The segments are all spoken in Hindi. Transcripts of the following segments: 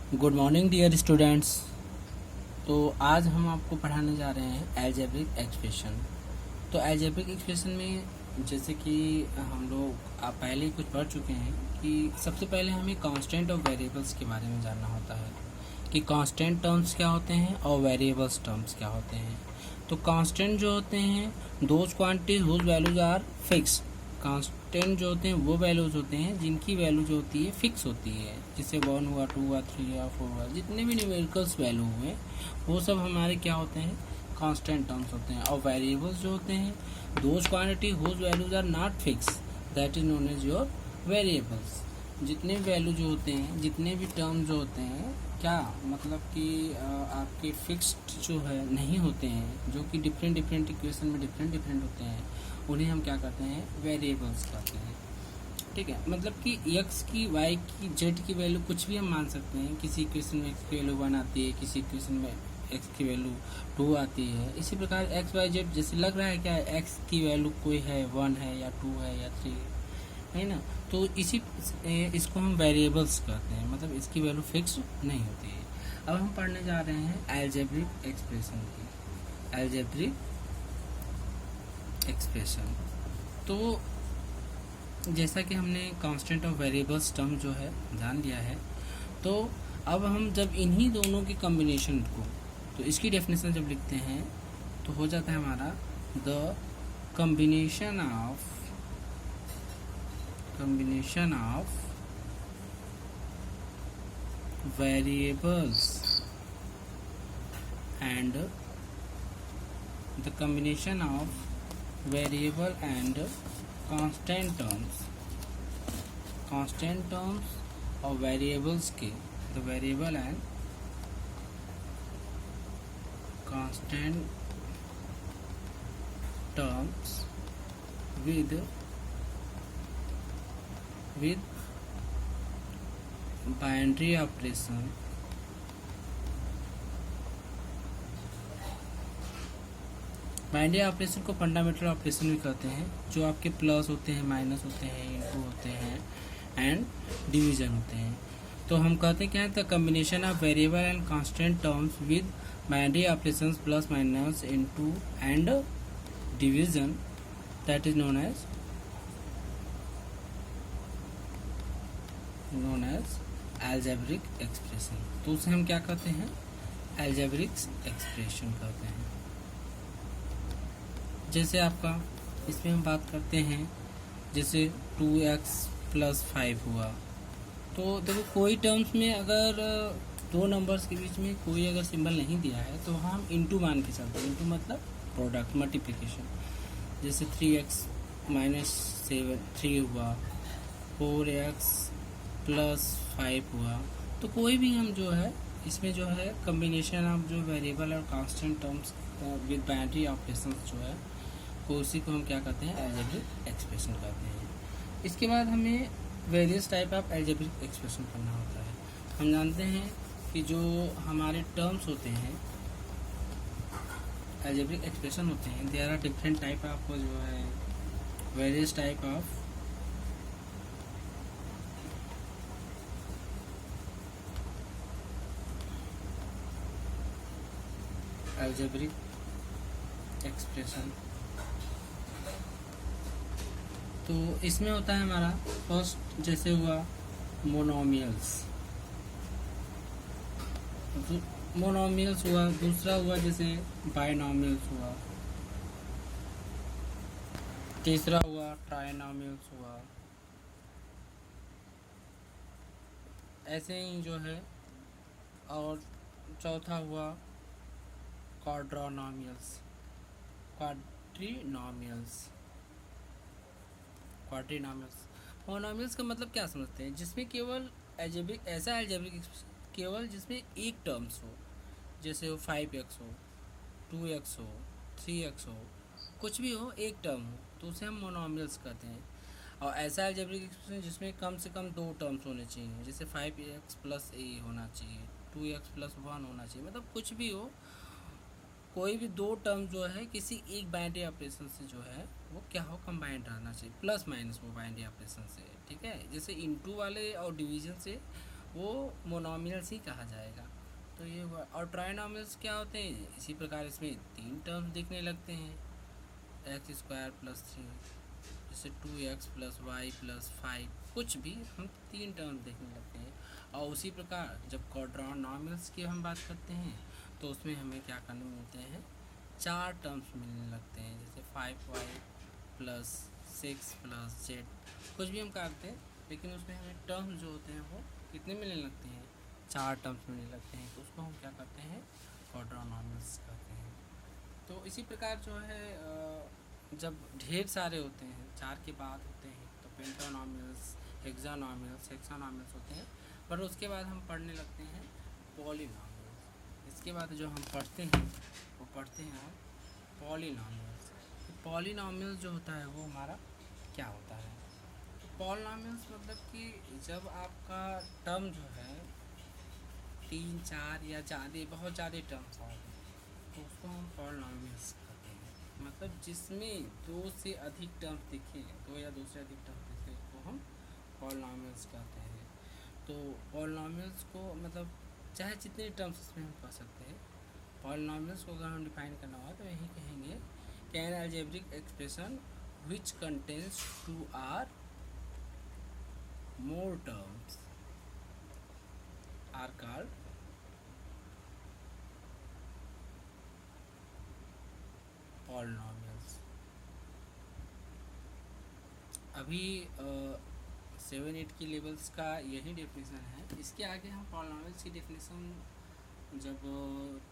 Good morning dear students. तो आज हम आपको पढ़ाने जा रहे हैं अलजेब्रिक एक्सप्रेशन। तो अलजेब्रिक एक्सप्रेशन में जैसे कि हम लोग आप पहले ही कुछ पढ़ चुके हैं कि सबसे पहले हमें कांस्टेंट और वेरिएबल्स के बारे में जानना होता है कि कांस्टेंट टर्म्स क्या होते हैं और वेरिएबल्स टर्म्स क्या होते हैं। तो कांस्टेंट जो होते हैं those quantities whose values are fix. Constant जो होते हैं वो वैल्यूज होते हैं जिनकी वैल्यू जो होती है फिक्स होती है, जैसे 1 हुआ, 2 हुआ, 3 हुआ, 4 हुआ, जितने भी न्यूमेरिकल्स वैल्यू हुए वो सब हमारे क्या होते हैं, कांस्टेंट टर्म्स होते हैं। और वेरिएबल्स जो होते हैं those quantity whose values are not fix, that is known as your variables. जितने वैल्यू जो होते हैं, जितने भी टर्म जो होते हैं, क्या मतलब कि आपके फिक्स्ड जो है नहीं होते हैं, जो कि डिफरेंट डिफरेंट इक्वेशन में डिफरेंट डिफरेंट होते हैं, उन्हें हम क्या कहते हैं, वेरिएबल्स कहते हैं। ठीक है, मतलब कि x की, y की, z की वैल्यू कुछ भी हम मान सकते हैं। किसी इक्वेशन में x की वैल्यू 1 आती है, किसी इक्वेशन में x की वैल्यू 2 आती है। इसी प्रकार x y z जैसे लग रहा है क्या x की वैल्यू कोई है, 1 है या 2 है या 3 है ना। तो इसको हम वेरिएबल्स कहते हैं, मतलब इसकी वैल्यू फिक्स नहीं होती है। अब हम पढ़ने जा रहे हैं अलजेब्रिक एक्सप्रेशन की। अलजेब्रिक एक्सप्रेशन, तो जैसा कि हमने कांस्टेंट और वेरिएबल्स टर्म जो है जान लिया है, तो अब हम जब इन्हीं दोनों के कॉम्बिनेशन को, तो इसकी डेफिनेशन जब लिखते हैं तो हो जाता है हमारा the combination of variables and the combination of variable and constant terms और वेरिएबल्स के, the variable and constant terms with binary operation, binary operation को फंडामेंटल ऑपरेशन भी कहते हैं, जो आपके प्लस होते हैं, माइनस होते हैं, इनटू होते हैं एंड डिवीजन होते हैं। तो हम कहते हैं क्या है, the combination of variable and constant terms with binary operations plus minus into and division, that is known as algebraic expression. तो उसे हम क्या कहते हैं, अलजेब्रिक एक्सप्रेशन कहते हैं। जैसे आपका इसमें हम बात करते हैं, जैसे 2x + 5 हुआ, तो देखो कोई टर्म्स में अगर दो नंबर्स के बीच में कोई अगर सिंबल नहीं दिया है तो हम इंटू मान के चलते हैं। इंटू मतलब प्रोडक्ट, मल्टीप्लिकेशन। जैसे 3x - 3 हुआ, 4x + 5 हुआ। तो कोई भी हम जो है इसमें जो है कम्बिनेशन ऑफ जो वेरिएबल और constant terms with binary operations जो है, तो उसी को हम क्या कहते हैं, अलजेब्रिक एक्सप्रेशन कहते हैं। इसके बाद हमें various type of algebraic expression करना होता है। हम जानते हैं कि जो हमारे टर्म्स होते हैं, अलजेब्रिक एक्सप्रेशन होते हैं, there are different type of जो है various type of algebraic expression. तो इसमें होता है हमारा फर्स्ट, जैसे हुआ मोनोमियल्स हुआ, दूसरा हुआ जैसे बाइनोमियल्स हुआ, तीसरा हुआ ट्राइनोमियल्स हुआ, ऐसे ही जो है, और चौथा हुआ क्वाड्रिनोमियल्स। मोनोमियल्स का मतलब क्या समझते हैं, जिसमें केवल अलजेब्रिक, ऐसा अलजेब्रिक केवल जिसमें एक टर्म्स हो, जैसे हो 5x हो, 2x हो, 3x हो, कुछ भी हो, एक टर्म हो, तो उसे हम मोनोमियल्स कहते हैं। और ऐसा अलजेब्रिक एक्सप्रेशन जिसमें कम से कम दो टर्म्स होने चाहिए, जैसे 5x + a होना चाहिए, 2x + 1 होना चाहिए, मतलब कुछ भी हो, कोई भी दो टर्म जो है किसी एक बाइनरी ऑपरेशन से जो है वो क्या हो, कंबाइंड रहना चाहिए, प्लस माइनस वो बाइनरी ऑपरेशन से। ठीक है, जैसे इनटू वाले और डिवीजन से वो मोनोमियल्स ही कहा जाएगा। तो ये हुआ। और ट्राइनोमियल्स क्या होते हैं, इसी प्रकार इसमें 3 टर्म्स दिखने लगते हैं, एक्स स्क्वायर प्लस 3, जैसे 2x प्लस वाई प्लस 5, कुछ भी हम 3 टर्म्स देखने लगते हैं। और उसी प्रकार जब क्वाड्रानोमियल्स की हम बात करते हैं तो उसमें हमें क्या करने मिलते हैं, 4 टर्म्स मिलने लगते हैं, जैसे 5y प्लस 6 प्लस z, कुछ भी हम करते हैं लेकिन उसमें हमें टर्म्स जो होते हैं वो कितने मिलने लगते हैं, 4 टर्म्स मिलने लगते हैं। तो उसको हम क्या करते हैं, क्वाड्रानोमियल्स कहते हैं। तो इसी प्रकार जो है जब ढेर सारे होते हैं, 4 के बाद होते हैं तो पेंटानोमियल्स, हेक्सानोमियल्स होते हैं। पर उसके बाद हम पढ़ने लगते हैं पॉलीनोमियल्स। इसके बाद जो हम पढ़ते हैं वो पढ़ते हैं हम पॉलीनोमियल्स। पॉलीनोमियल्स जो होता है वो हमारा क्या होता है, पॉलीनोमियल्स मतलब कि जब आपका टर्म जो है 3, 4 या ज़्यादा, बहुत ज़्यादा टर्म्स आ गए तो उसको हम पॉलीनोमियल्स कहते हैं। मतलब जिसमें 2 से अधिक टर्म्स दिखे, 2 या 2 से अधिक टर्म्स दिखे, उसको हम पॉलीनोमियल्स कहते हैं। तो पॉलीनोमियल्स को मतलब चाहे जितने टर्म्स इसमें हम कह सकते हैं। पॉलीनोमियल्स को अगर हम डिफाइन करना हो तो यही कहेंगे कि N algebraic expression which contains 2 or more terms are called polynomials. अभी 7-8 की लेवल्स का यही डेफिनेशन है। इसके आगे हम पॉलीनोमियल्स की डेफिनेशन जब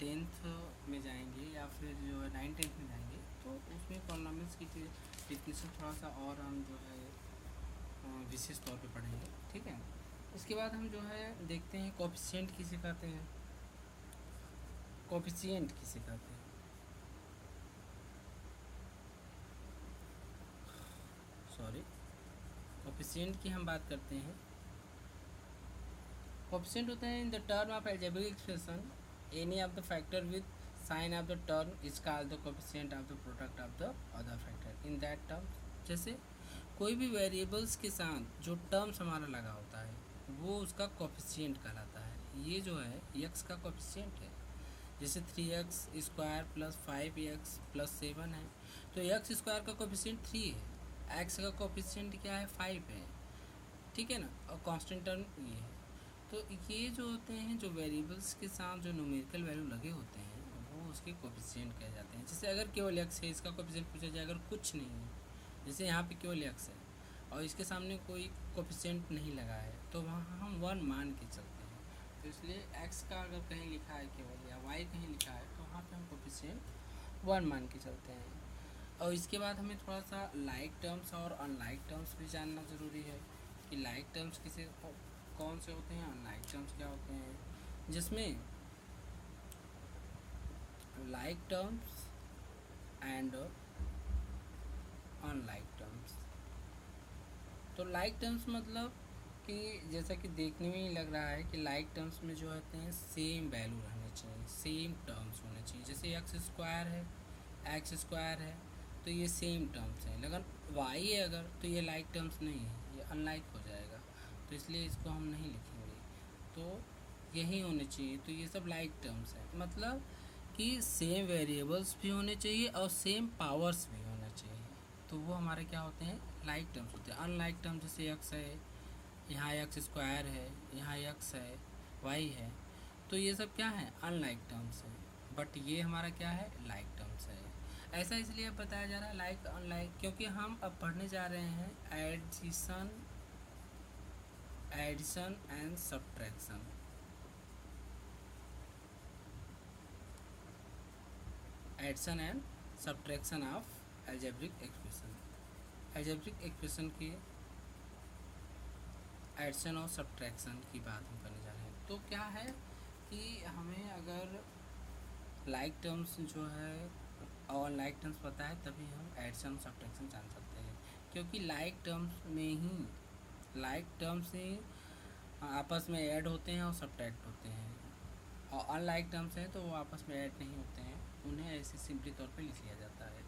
10th में जाएंगे या फिर जो है 9th-10th में जाएंगे तो उसमें पॉलीनोमियल्स की डेफिनेशन थोड़ा सा और हम जो है विशेष तौर पे पढ़ेंगे, ठीक है। इसके बाद हम जो है देखते हैं कोफिशिएंट किसे कहते हैं, कोफिशिएंट किसे कहते हैं, सॉरी, कोफिशिएंट की हम बात करते हैं। कोफिशिएंट होते हैं in the term of algebraic expression any of the factor with sign of the term is called the coefficient of the product of the other factor in that term. जैसे कोई भी वेरिएबल्स के साथ जो टर्म्स हमारा लगा होता है वो उसका कोफिशिएंट कहलाता है। ये जो है x का कोफिशिएंट है, जैसे 3x square plus 5x plus 7 है तो एक्स स्क्वायर का कोफिशिएंट 3 है, एक्स का कोफिशिएंट क्या है, 5 है, ठीक है ना। और कांस्टेंट टर्म ये है। तो ये जो होते हैं, जो वेरिएबल्स के साथ जो न्यूमेरिकल वैल्यू लगे होते हैं वो उसके कोफिशिएंट कहे जाते हैं। जैसे अगर केवल एक्स है, इसका कोफिशिएंट पूछा जाए, अगर कुछ नहीं है, जैसे यहाँ पे केवल एक्स है और इसके सामने कोई कोफिशिएंट नहीं लगा है तो वहाँ हम 1 मान के चलते हैं। तो इसलिए एक्स का अगर कहीं लिखा है केवल या वाई कहीं लिखा है तो वहाँ पे हम कोफिशिएंट 1 मान के चलते हैं। और इसके बाद हमें थोड़ा सा लाइक टर्म्स और अनलाइक टर्म्स भी जानना ज़रूरी है कि लाइक टर्म्स किसे कौन से होते हैं, अनलाइक टर्म्स क्या होते हैं। जिसमें like terms and unlike terms. तो लाइक टर्म्स मतलब कि जैसा कि देखने में ही लग रहा है कि लाइक टर्म्स में जो होते हैं सेम वैल्यू रहने चाहिए, सेम टर्म्स होने चाहिए। जैसे एक्स स्क्वायर है, एक्स स्क्वायर है तो ये सेम टर्म्स हैं, लेकिन वाई है अगर तो ये लाइक टर्म्स नहीं है, ये अनलाइक हो जाएगा। तो इसलिए इसको हम नहीं लिखेंगे, तो यही होने चाहिए। तो ये सब लाइक टर्म्स हैं, मतलब कि सेम वेरिएबल्स भी होने चाहिए और सेम पावर्स भी होने चाहिए, तो वो हमारे क्या होते हैं, लाइक टर्म्स होते हैं। अनलाइक टर्म जैसे एक्स है, यहाँ एक्स स्क्वायर है, यहाँ एक्स है, वाई है, तो ये सब क्या है, अनलाइक टर्म्स है। बट ये हमारा क्या है, लाइक टर्म्स है। ऐसा इसलिए बताया जा रहा है लाइक अनलाइक, क्योंकि हम अब पढ़ने जा रहे हैं addition and subtraction. Addition and subtraction of algebraic expression. Algebraic expression की एडिशन और सब्ट्रैक्शन की बात हम करने जा रहे हैं। तो क्या है कि हमें अगर लाइक टर्म्स जो है और लाइक टर्म्स पता है तभी हम एडिशन सब्ट्रैक्शन जान सकते हैं, क्योंकि लाइक टर्म्स में ही लाइक टर्म्स ही आपस में ऐड होते हैं और सब्ट्रैक्ट होते हैं, और अनलाइक टर्म्स हैं तो वो आपस में ऐड नहीं होते हैं, उन्हें ऐसे सिंपली तौर पे लिख लिया जाता है।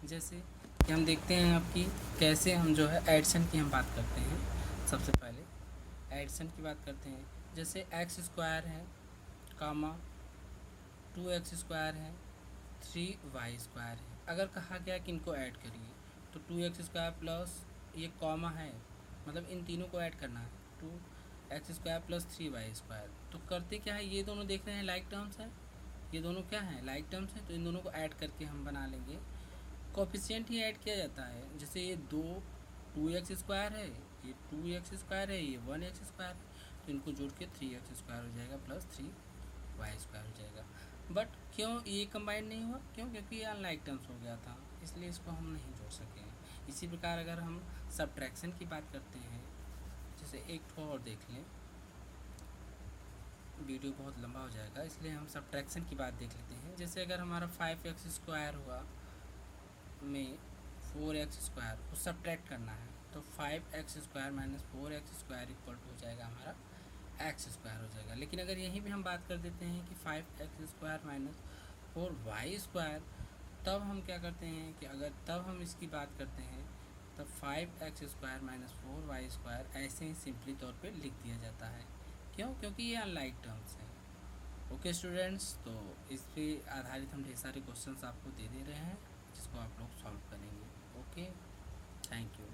जैसे कि हम देखते हैं आपकी कैसे हम जो है एडिशन की हम बात करते हैं। सबसे पहले एडिशन की बात करते हैं जैसे एक्स स्क्वायर है कामा 2x² है 3y² है। अगर कहा गया कि इनको ऐड करिए तो 2x² प्लस ये कॉमा है, मतलब इन तीनों को ऐड करना है, 2x² प्लस 3y²। तो करते क्या है, ये दोनों देख रहे हैं लाइक टर्म्स है, ये दोनों क्या है लाइक टर्म्स है, तो इन दोनों को ऐड करके हम बना लेंगे। कोफिशिएंट ही ऐड किया जाता है, जैसे ये 2x² है, ये 2x² है, ये 1x² है, तो इनको जोड़ के 3x² हो जाएगा प्लस 3y² हो जाएगा। बट क्यों ये कंबाइन नहीं हुआ, क्योंकि ये अनलाइक टर्म्स हो गया था, इसलिए इसको हम नहीं जोड़ सके। इसी प्रकार अगर हम सब्ट्रैक्शन की बात करते हैं, जैसे एक ठो और देख लें, वीडियो बहुत लंबा हो जाएगा इसलिए हम सब्ट्रैक्शन की बात देख लेते हैं। जैसे अगर हमारा 5x² हुआ में 4x² को सब्ट्रैक्ट करना है, तो 5x² minus 4x² equal to हो जाएगा हमारा x² हो जाएगा। लेकिन अगर यहीं भी हम बात कर देते हैं कि 5x² माइनस 4y², तब हम क्या करते हैं कि अगर तब हम इसकी बात करते हैं तब 5x² माइनस 4y² ऐसे ही सिंपली तौर पे लिख दिया जाता है। क्यों, क्योंकि ये अनलाइक टर्म्स हैं। ओके स्टूडेंट्स, तो इस पे आधारित हम ढेर सारे क्वेश्चंस आपको दे रहे हैं जिसको आप लोग सॉल्व करेंगे। Okay, thank you.